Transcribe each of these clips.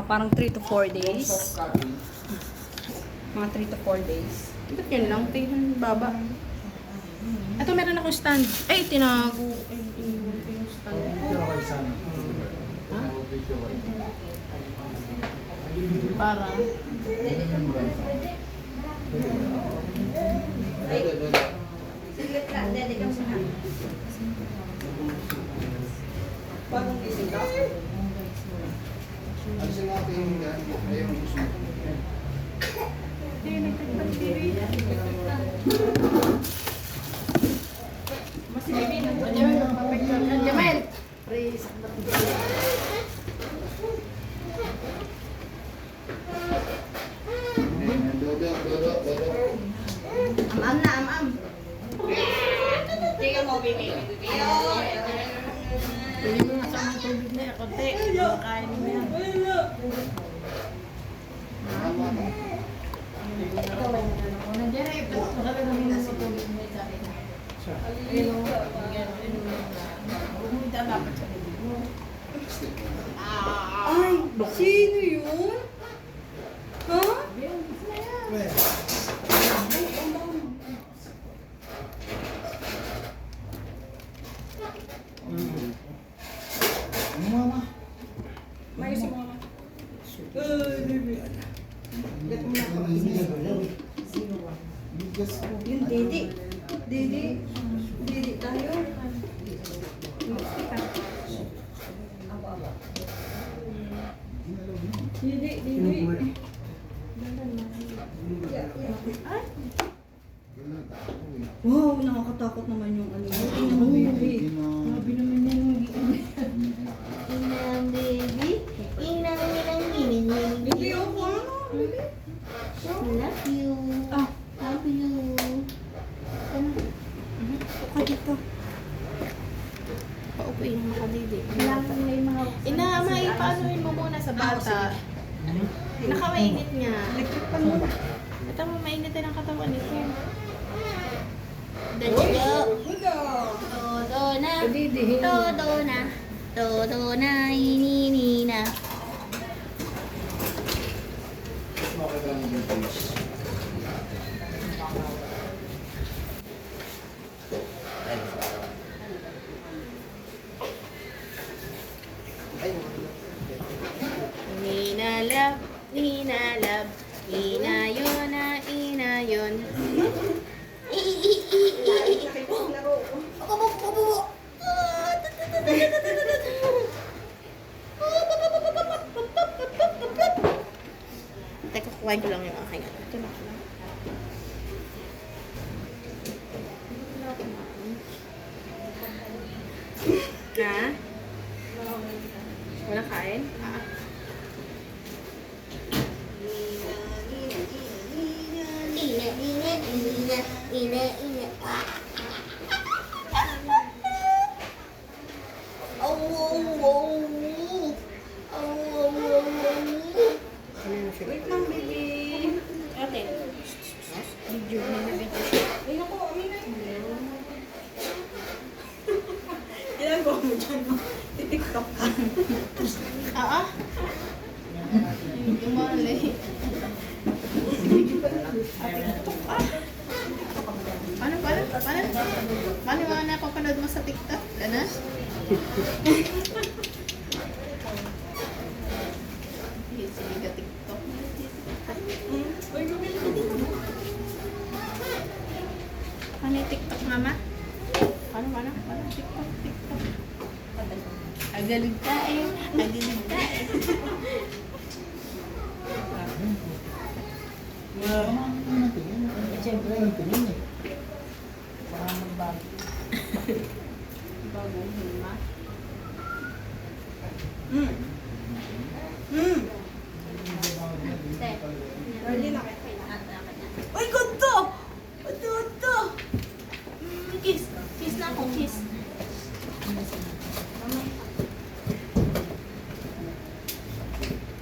Parang 3 to 4 days. Mga 3 to 4 days. Ba't yun lang? Tingnan baba. Ito meron akong stand. Ay, tinago. Ay, iniwan ko yung stand. Ha? Para. Siglit ka, dede ka muna. Bagong gising ka? Alisin natin yung ayun gusto mo. Mas bibi na po niya. Jamel! Dodo. Am-am na, am-am. Hindi ka mo, bibi. Pwede mo nga sa mga tubig na yan. Konti. Makain mo yan. Nandiyan ay ito. Masarap namin na sa tubig mo sa akin. Ayun o. Huwag mo italapat sa tubig mo. Ay, sino yun? Ha? Mama. May si mama. Yung didi. Didi tayo. Didi. Wow, nakakatakot naman yung ano. Tingnan mo, baby. Grabe naman yan. Inang baby, inang inang Hindi ako, ano? Baby. love you, Ah, love you. ka dito. Paupuin mo makadidi. Kailangan may mga Ina, maipaanoin mo muna sa bata. Nakamainit nga. Electric pan mo. Ito mo, mainit din ang katawan nito. Dalawa. Huda. Todo na, Kadidi. todo na, ininina. Nina love, Ina yun. Teka, kukuhain ko lang yung aking ano. Ito na. Ha? Wala kain? Ah. Ina. Wait lang, baby. Ate. Video na nabito. Ay, naku, amin na. Ginagawa mo dyan, no? Titiktok ka. Ah. Yung malay. Paano mga napapanood mo sa TikTok? Ano? Sige ka TikTok. Uy, gawin mo. Paano yung TikTok, mama? Paano? TikTok. Agalig tayo. Siyempre, yung tingin eh. Bagong hima. Ready na kayo. Uy, ganda! Ganda! Kiss. Kiss na ako, kiss.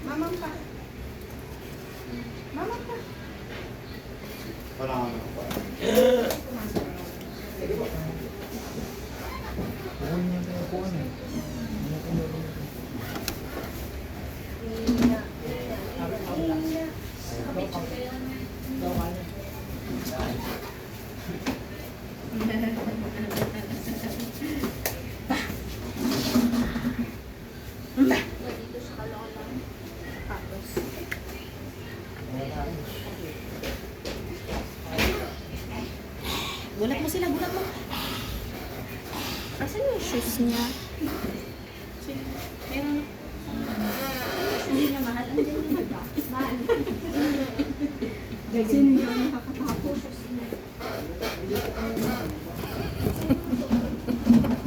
Mamam pa. Parang ano pa. Kukunin niya yung kukunin eh. sila, bulat mo. Asan yung shoes niya? Meron. Hindi na mahal. Andiyan yung diba? Mahal. Sino yung nakakatapos?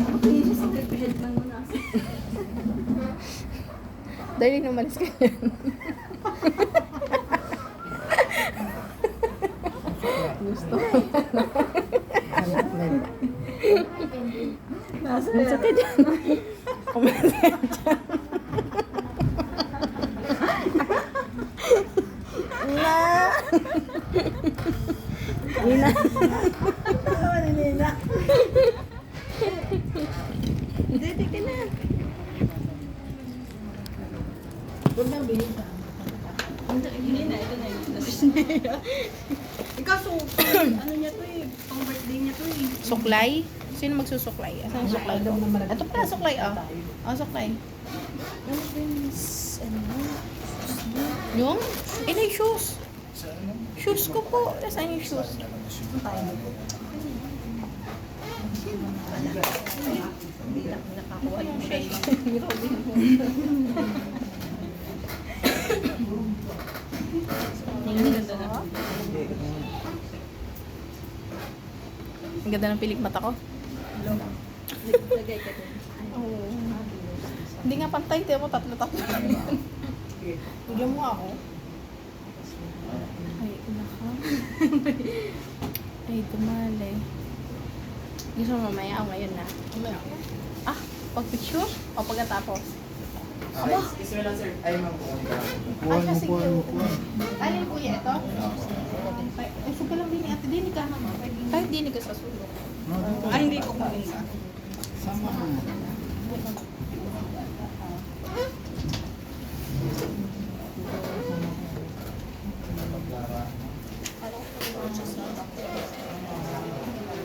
Okay, just headband mo na. Dahil numalis ka yan. Gusto. Nasa Masakit ka dyan. Umalis ka dyan. Na! Nina! Tawa ni Nina. Dito ka na. Huwag nang bilhin ka. Hindi na, ito na yung Ikaw, so, ano niya to eh, pang birthday niya to eh. Suklay? Sino magsusuklay? Asan ang suklay? Ito pala suklay, oh. Oh, suklay. Ano ba yung yung? Inay shoes. Shoes ko po. Saan yung shoes? Hindi na nakakuha yung shade. Ang ganda ng pilik mata ko. Lagay ka din. Oo. Hindi nga pantay. Tiyo mo tatlo-tatlo. Bigyan mo ako. Ay, naka. Ay, tumali. Gusto mo mamaya o ngayon na? Mamaya. Ah, pag-picture? O pagkatapos? Aba! Isme lang sir. Ay, ma'am. Ay, kasi yung... Alin kuya ito? Ay, suka lang din ni ate. Dinig ka naman. Kahit dinig ka sa sulok. Ay, hindi ko kuminsa. Sama mo.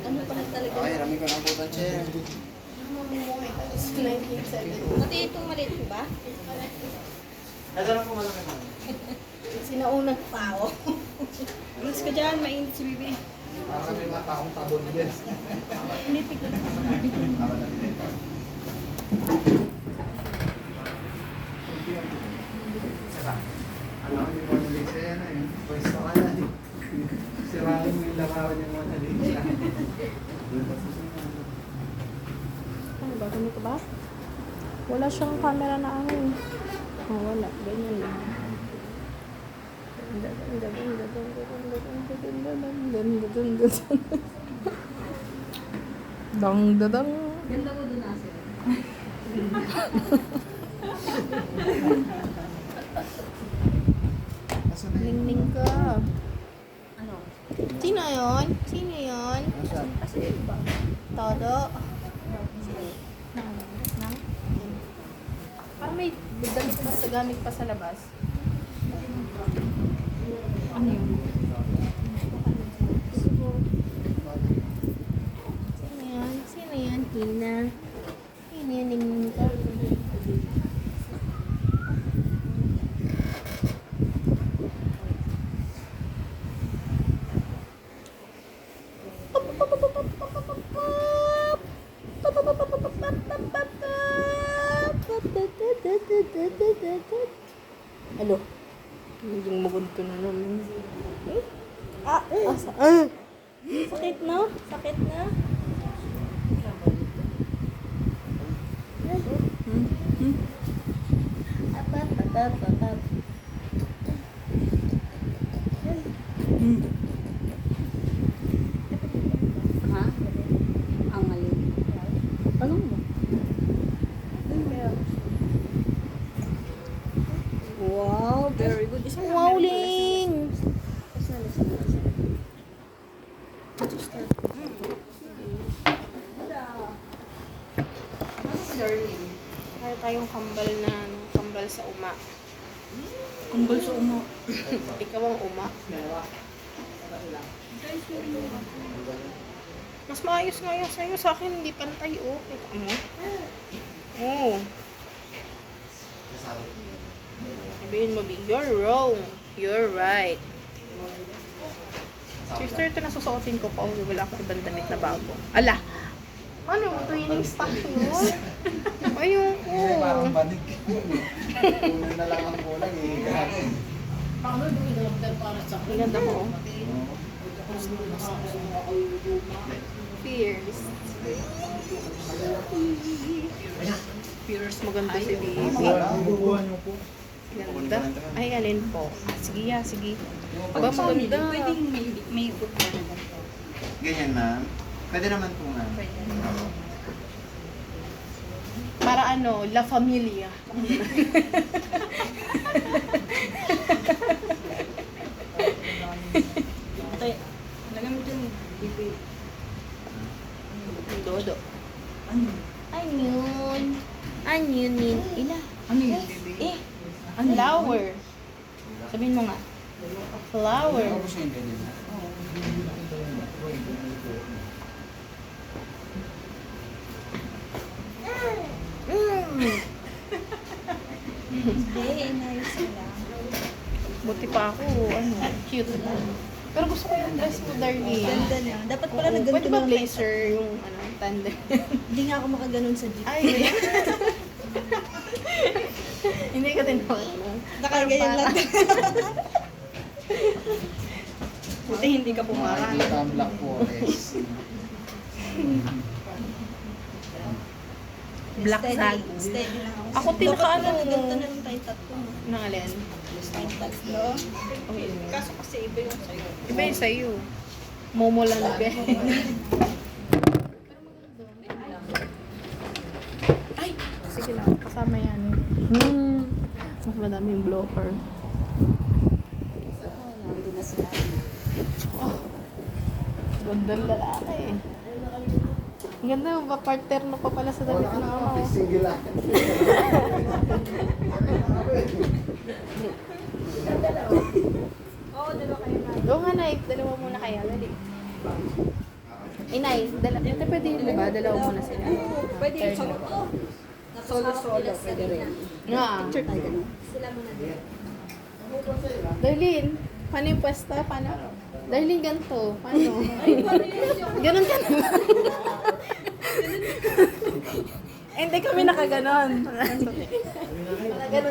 Ano pala talaga? Okay, rami ko ng putan, sir. Pati itong maliit ko ba? Nadala ko malaki na. Sinaunang tao. Alas ka dyan, mainit si Bibi. Parang may mga taong tabon din. Nipig ko na. Alam mo yung Mona Lisa yan eh. Pwesto ka na eh. Sirahin mo yung lakawan yung Mona Lisa. Ano ba? Ganito ba? Wala siyang camera na ano eh. Oh, wala. Ganyan lang. Dang dadang. Ganda mo dun nasa. Asa na yun? Ning ka. Ano? Sino yun? Sino yun? Asa? Todo. Nang? Parang may damit pa sa gamit pa sa labas. Ano yun? Sino yan? Sino yan? Hina. Sino yan? Ning ka. Alo. Yung magunto na naman. Ah! Asa? Ah! Sakit na? Sakit na? Apat, apat, apat. Ha? Ang alin. Tanong mo. Wow, very good. Isang Wow, Ling! Kaya tayong kambal na kambal sa uma. Kumbal sa umo. Ikaw ang uma. Mas maayos nga yan sa'yo. Sa akin, hindi pantay, oh. Kita mo? Oh. Sabihin mo, you're wrong. You're right. Sister, ito na susuotin ko pa. Wala akong ibang damit na bago. Ala! Ano? Training stock yun? Ayoko. Hindi, parang banig. Kunin na lang ang kulang eh. Paano yung ilalagdag para sa Ang ganda ko. Fierce. Fierce, maganda si baby. Bubuhan niyo po. Ganda. Ay, alin po. Sige, sige. Ba, Pag family, maganda. pwedeng may upo na ganito. Ganyan ma'am. Pwede naman po ma'am. Pwede. Para ano, La Familia. Okay. Lagyan mo dyan. Bibi. Dodo. Ano? Anyun. Anyun, ina. Ano yun, bibi? Eh, flower. Sabihin mo nga. Flower. Tapos yung ganyan. Hindi, inayos ko lang. Buti pa ako, ano, cute. Pero gusto ko yung dress mo, Darlene. Ganda na. Dapat pala Oo, nagganto pwede ba lang blazer yung ano, tandem? Hindi nga ako makaganon sa jeep. Ay, hindi ka tinawag. Nakaganyan lang. Buti hindi ka pumarang. Nakikita ang Black Forest. Black Steady. zag. Steady lang ako. Ako, tinaka- Dapat pala ano, nagganto na lang tayo tatlo. Nang alin? Tayong tatlo. Okay. Kaso kasi iba yung sa'yo. Iba yung sa'yo. Momo lang be. Ay! Sige lang, kasama yan. Mas madami yung blocker. Hindi na sila. Gandang lalaki eh. Ang ganda ba, partner pa pala sa damit ng mama ko. Sige lang. Oo nga, Nay. Dalawa muna kayo. Dali. Eh, Nay. Ito pwede yun, diba? Dalawa muna sila. Pwede yung solo. Solo-solo. Pwede rin. Nga. Picture tayo ganun. Darlene, paano yung pwesto? Paano? Darlene, ganito. Paano? Ganon ka na. Hindi kami nakaganon. Ganon.